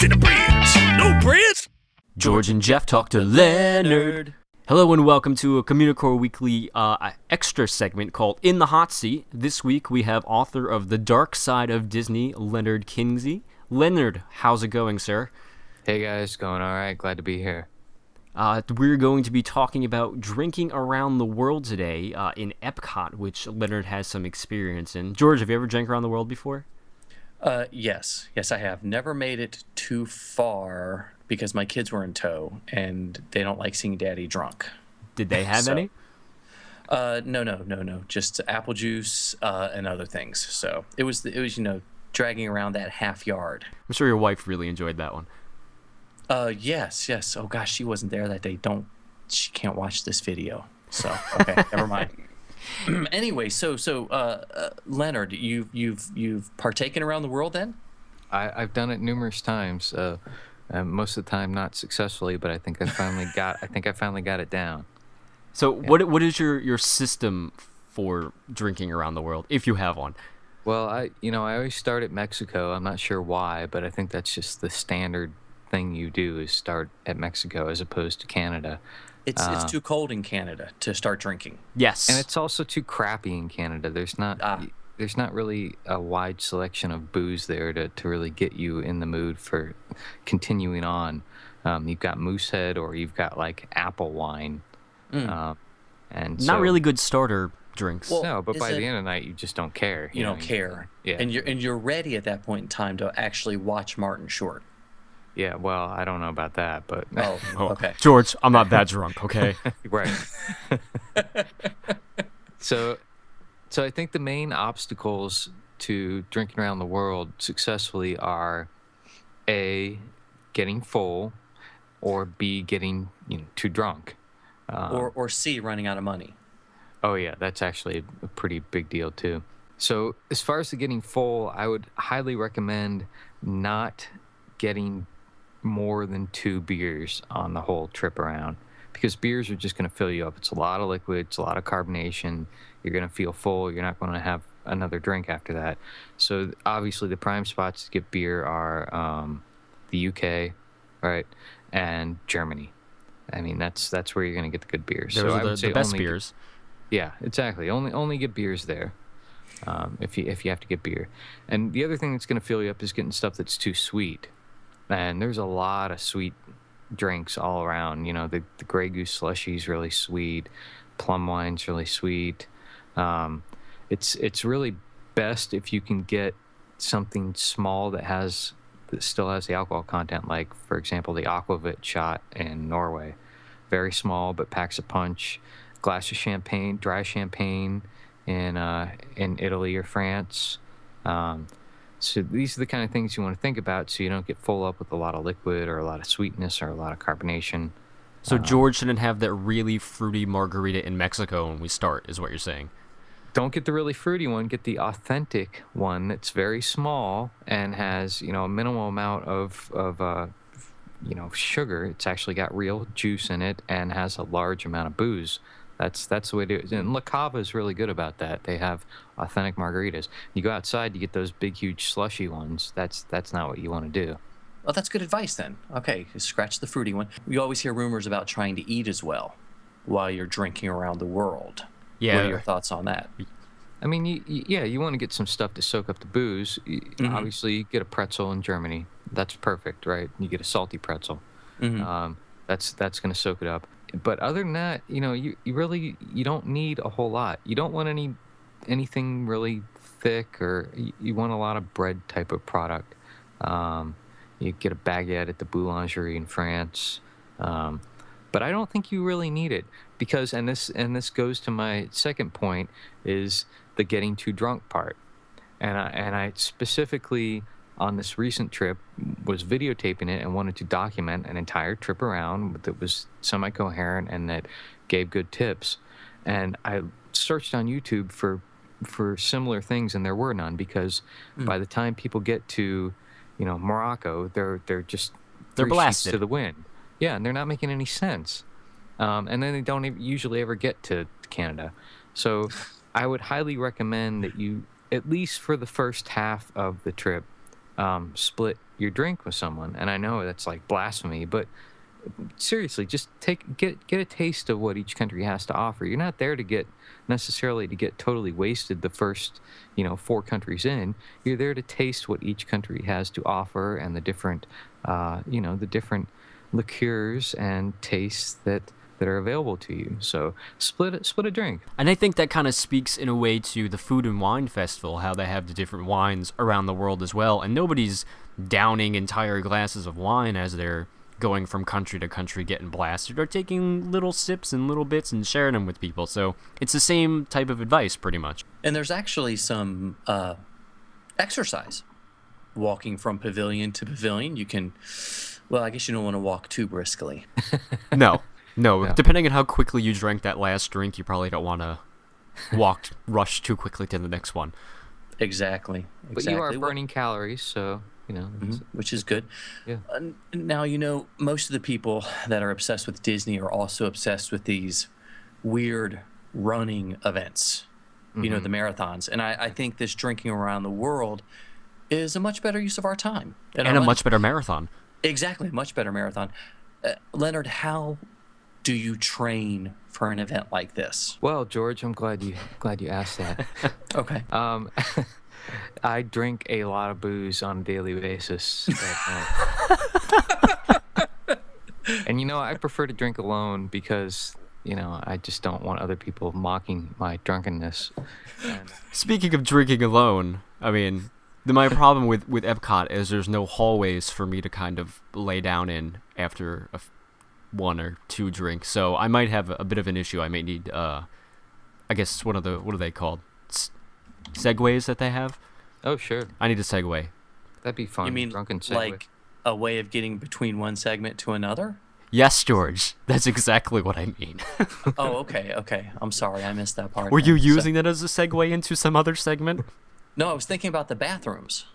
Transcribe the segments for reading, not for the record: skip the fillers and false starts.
in the breads. No breads? George and Jeff talk to Leonard. Hello and welcome to a Communicore Weekly extra segment called In the Hot Seat. This week we have author of The Dark Side of Disney, Leonard Kinsey. Leonard, how's it going, sir? Hey guys, going all right? Glad to be here. We're going to be talking about drinking around the world today in Epcot, which Leonard has some experience in. George, have you ever drank around the world before? Yes, I have. Never made it too far because my kids were in tow and they don't like seeing daddy drunk. Did they have any? No. Just apple juice and other things. So it was dragging around that half yard. I'm sure your wife really enjoyed that one. Yes. Oh gosh, she wasn't there that day. She can't watch this video. So okay, never mind. Anyway, so Leonard, you've partaken around the world then? I've done it numerous times. Most of the time not successfully, but I think I finally got it down. So yeah. What is your system for drinking around the world, if you have one? Well, I always start at Mexico. I'm not sure why, but I think that's just the standard thing you do is start at Mexico as opposed to Canada. It's too cold in Canada to start drinking. Yes. And it's also too crappy in Canada. There's not really a wide selection of booze there to really get you in the mood for continuing on. You've got Moosehead or you've got like apple wine. And not really good starter drinks. Well, no, but by the end of the night you just don't care. You don't care. Yeah. And you're ready at that point in time to actually watch Martin Short. Yeah, well, I don't know about that, but... Oh, okay. George, I'm not that drunk, okay? Right. So I think the main obstacles to drinking around the world successfully are A, getting full, or B, getting too drunk. Or C, running out of money. Oh, yeah, that's actually a pretty big deal, too. So as far as the getting full, I would highly recommend not getting more than 2 beers on the whole trip around, because beers are just going to fill you up. It's a lot of liquid, it's a lot of carbonation. You're going to feel full. You're not going to have another drink after that. So obviously the prime spots to get beer are the UK, right, and Germany. I mean, that's where you're going to get the good beers. Those so are the best beers. Yeah, exactly. Only get beers there. If you have to get beer. And the other thing that's going to fill you up is getting stuff that's too sweet. And there's a lot of sweet drinks all around. The Grey Goose slushy is really sweet. Plum wine's really sweet. It's really best if you can get something small that still has the alcohol content, like, for example, the Aquavit shot in Norway. Very small, but packs a punch. Glass of champagne, dry champagne in Italy or France. So these are the kind of things you want to think about so you don't get full up with a lot of liquid or a lot of sweetness or a lot of carbonation. So George shouldn't have that really fruity margarita in Mexico when we start, is what you're saying. Don't get the really fruity one. Get the authentic one that's very small and has, a minimal amount of sugar. It's actually got real juice in it and has a large amount of booze. That's the way to do it. And La Cava is really good about that. They have authentic margaritas. You go outside, you get those big, huge slushy ones. That's not what you want to do. Well, that's good advice then. Okay, scratch the fruity one. We always hear rumors about trying to eat as well while you're drinking around the world. Yeah. What are your thoughts on that? I mean, you want to get some stuff to soak up the booze. Mm-hmm. Obviously, you get a pretzel in Germany. That's perfect, right? You get a salty pretzel. Mm-hmm. That's going to soak it up. But other than that, you don't need a whole lot. You don't want anything really thick, or you want a lot of bread type of product. You get a baguette at the boulangerie in France. But I don't think you really need it because, and this goes to my second point, is the getting too drunk part. And I specifically on this recent trip was videotaping it and wanted to document an entire trip around that was semi-coherent and that gave good tips. And I searched on YouTube for similar things, and there were none, because by the time people get to, Morocco, they're blasted to the wind. Yeah, and they're not making any sense. And then they don't usually ever get to Canada. So I would highly recommend that you, at least for the first half of the trip, split your drink with someone. And I know that's like blasphemy, but seriously, just get a taste of what each country has to offer. You're not there to get totally wasted the first 4 countries in. You're there to taste what each country has to offer and the different the different liqueurs and tastes that are available to you. So split a drink. And I think that kind of speaks in a way to the Food and Wine Festival, how they have the different wines around the world as well, and nobody's downing entire glasses of wine as they're going from country to country getting blasted, or taking little sips and little bits and sharing them with people. So it's the same type of advice pretty much. And there's actually some exercise. Walking from pavilion to pavilion, you can, well, I guess you don't want to walk too briskly. No. Depending on how quickly you drank that last drink, you probably don't want to rush too quickly to the next one. Exactly. But you are burning calories, so which is good. Yeah. Now, most of the people that are obsessed with Disney are also obsessed with these weird running events, the marathons. And I think this drinking around the world is a much better use of our time. And a much better marathon. Exactly, much better marathon. Leonard, how do you train for an event like this? Well, George, I'm glad you asked that. Okay. I drink a lot of booze on a daily basis. And I prefer to drink alone because I just don't want other people mocking my drunkenness. Speaking of drinking alone, I mean, my problem with Epcot is there's no hallways for me to kind of lay down in after 1 or 2 drinks. So I might have a bit of an issue. I may need, I guess, what are they called? Segways that they have? Oh, sure. I need a Segway. That'd be fun. You mean drunken Segway. like a way of getting between one segment to another? Yes, George. That's exactly what I mean. Oh, okay. I'm sorry, I missed that part. Were you using that as a segue into some other segment? No, I was thinking about the bathrooms.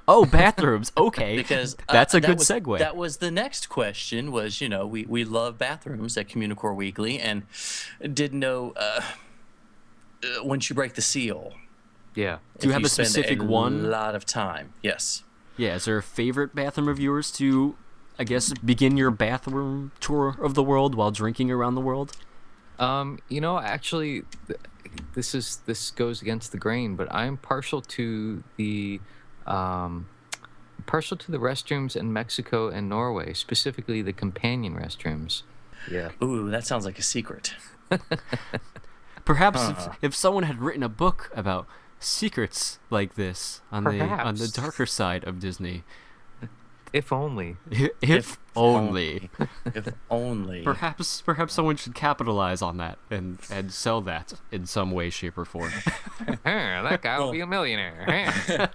Oh, bathrooms. Okay. Because that's a good was, segue. That was the next question was, we love bathrooms at Communicore Weekly and didn't know once you break the seal. Yeah. Do you have a specific one? A lot of time. Yes. Yeah, is there a favorite bathroom of yours to, I guess, begin your bathroom tour of the world while drinking around the world? Actually, this goes against the grain, but I'm partial to the restrooms in Mexico and Norway, specifically the companion restrooms. Yeah. Ooh, that sounds like a secret. Perhaps if someone had written a book about secrets like this on the darker side of Disney. If only. If only. If only. Perhaps someone should capitalize on that and sell that in some way, shape, or form. That guy will be a millionaire.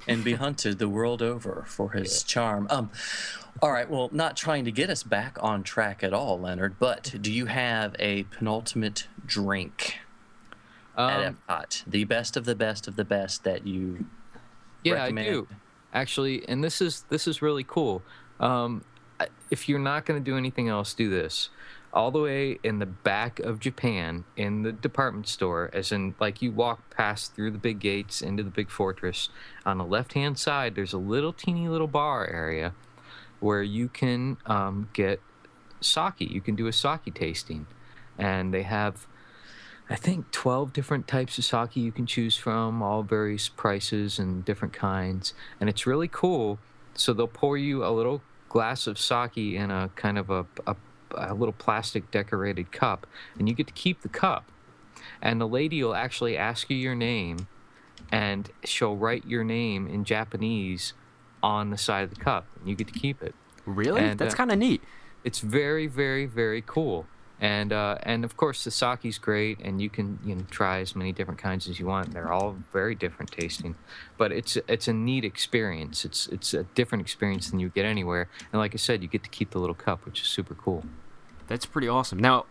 and be hunted the world over for his charm. All right, well, not trying to get us back on track at all, Leonard, but do you have a penultimate drink at Epcot? The best of the best of the best that you recommend? I do. Actually, and this is really cool. If you're not going to do anything else, do this. All the way in the back of Japan, in the department store, as in, like, you walk past through the big gates into the big fortress, on the left-hand side, there's a teeny little bar area where you can get sake. You can do a sake tasting. And they have, I think, 12 different types of sake you can choose from, all various prices and different kinds. And it's really cool. So they'll pour you a little glass of sake in a kind of a little plastic decorated cup, and you get to keep the cup. And the lady will actually ask you your name, and she'll write your name in Japanese on the side of the cup, and you get to keep it. Really? And, that's kind of neat. It's very, very, very cool. And of course the sake's great, and you can try as many different kinds as you want. They're all very different tasting, but it's a neat experience. It's a different experience than you get anywhere. And like I said, you get to keep the little cup, which is super cool. That's pretty awesome. Now,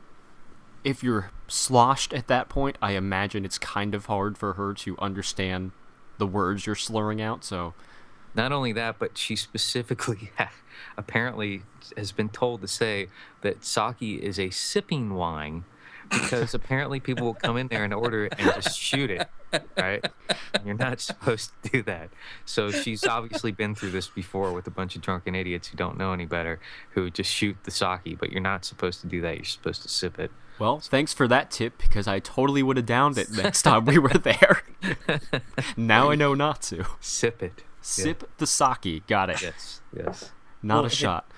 if you're sloshed at that point, I imagine it's kind of hard for her to understand the words you're slurring out. So, not only that, but she specifically apparently has been told to say that sake is a sipping wine because apparently people will come in there and order it and just shoot it, right? And you're not supposed to do that. So she's obviously been through this before with a bunch of drunken idiots who don't know any better, who just shoot the sake, but you're not supposed to do that. You're supposed to sip it. Well, thanks for that tip, because I totally would have downed it next time we were there. Now I know not to. Sip it. Sip the sake. Got it. Yes. Not a shot.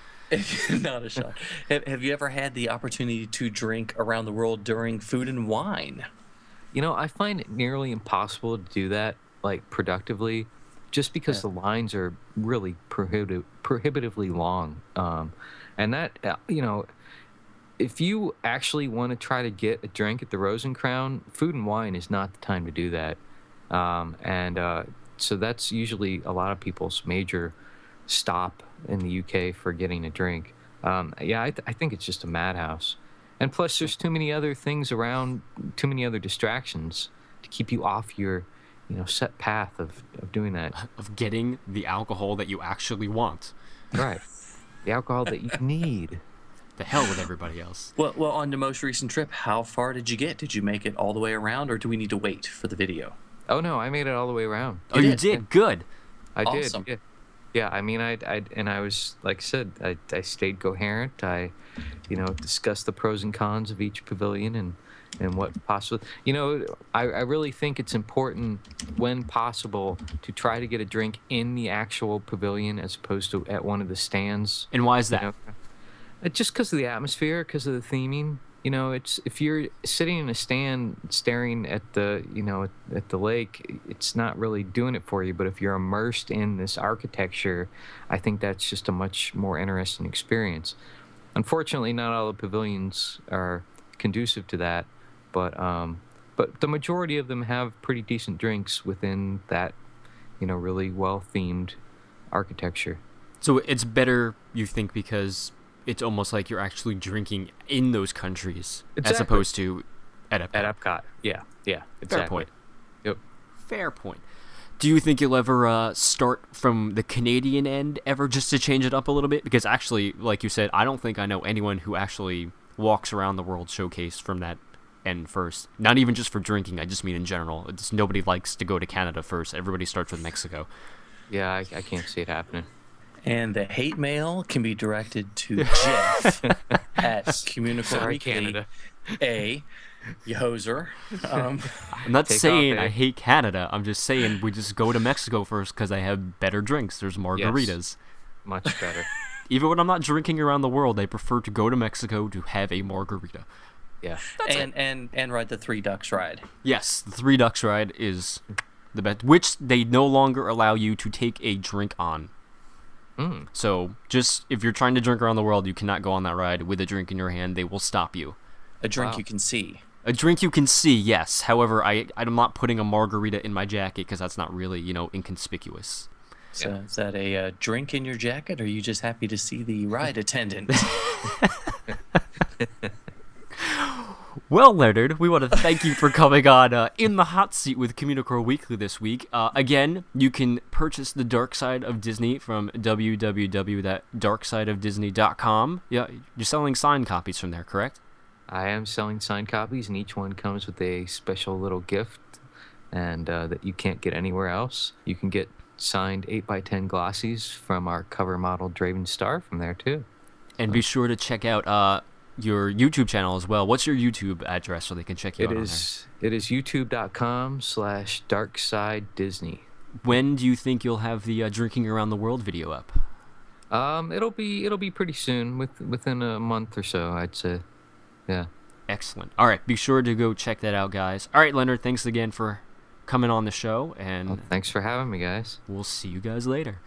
Not a shot. Have you ever had the opportunity to drink around the world during Food and Wine? I find it nearly impossible to do that, like, productively, just because the lines are really prohibitively long. And that, if you actually want to try to get a drink at the Rose and Crown, Food and Wine is not the time to do that. So that's usually a lot of people's major stop in the UK for getting a drink. I think it's just a madhouse. And plus, there's too many other things around, too many other distractions to keep you off your, set path of doing that. Of getting the alcohol that you actually want. Right. The alcohol that you need. The hell with everybody else. Well, on the most recent trip, how far did you get? Did you make it all the way around, or do we need to wait for the video? Oh, no, I made it all the way around. Oh, you did? Good. I Awesome. did. Yeah, I mean, I was, like I said, I stayed coherent. I, discussed the pros and cons of each pavilion and what possible. I really think it's important, when possible, to try to get a drink in the actual pavilion as opposed to at one of the stands. And why is that? Just because of the atmosphere, because of the theming. It's if you're sitting in a stand staring at the, at the lake, it's not really doing it for you. But if you're immersed in this architecture, I think that's just a much more interesting experience. Unfortunately, not all the pavilions are conducive to that, but the majority of them have pretty decent drinks within that, really well-themed architecture. So it's better, you think, because it's almost like you're actually drinking in those countries as opposed to at Epcot. At Epcot, yeah, exactly. Fair point. Yep. Fair point. Do you think you'll ever start from the Canadian end ever, just to change it up a little bit? Because actually, like you said, I don't think I know anyone who actually walks around the World Showcase from that end first. Not even just for drinking, I just mean in general. Nobody likes to go to Canada first. Everybody starts with Mexico. Yeah, I can't see it happening. And the hate mail can be directed to Jeff at Communicore Sorry, Weekly. Canada. You hoser. I'm not Take saying off, I hate Canada. I'm just saying we just go to Mexico first because they have better drinks. There's margaritas. Yes, much better. Even when I'm not drinking around the world, I prefer to go to Mexico to have a margarita. Yeah. And ride the Three Ducks ride. Yes, the Three Ducks ride is the best, which they no longer allow you to take a drink on. So just if you're trying to drink around the world, you cannot go on that ride with a drink in your hand. They will stop you. A drink you can see. A drink you can see, yes. However, I'm not putting a margarita in my jacket because that's not really, inconspicuous. So is that a drink in your jacket, or are you just happy to see the ride attendant? Well, Leonard, we want to thank you for coming on In the Hot Seat with Communicore Weekly this week. Again, you can purchase The Dark Side of Disney from www.darksideofdisney.com. Yeah, you're selling signed copies from there, correct? I am selling signed copies, and each one comes with a special little gift, and that you can't get anywhere else. You can get signed 8x10 glossies from our cover model Draven Star from there, too. And be sure to check out your YouTube channel as well. What's your YouTube address so they can check you out on there? It is youtube.com/darksidedisney. When do you think you'll have the Drinking Around the World video up? It'll be pretty soon, within a month or so, I'd say. Yeah. Excellent. All right, be sure to go check that out, guys. All right, Leonard, thanks again for coming on the show, and Well, thanks for having me, guys. we'll see you guys later.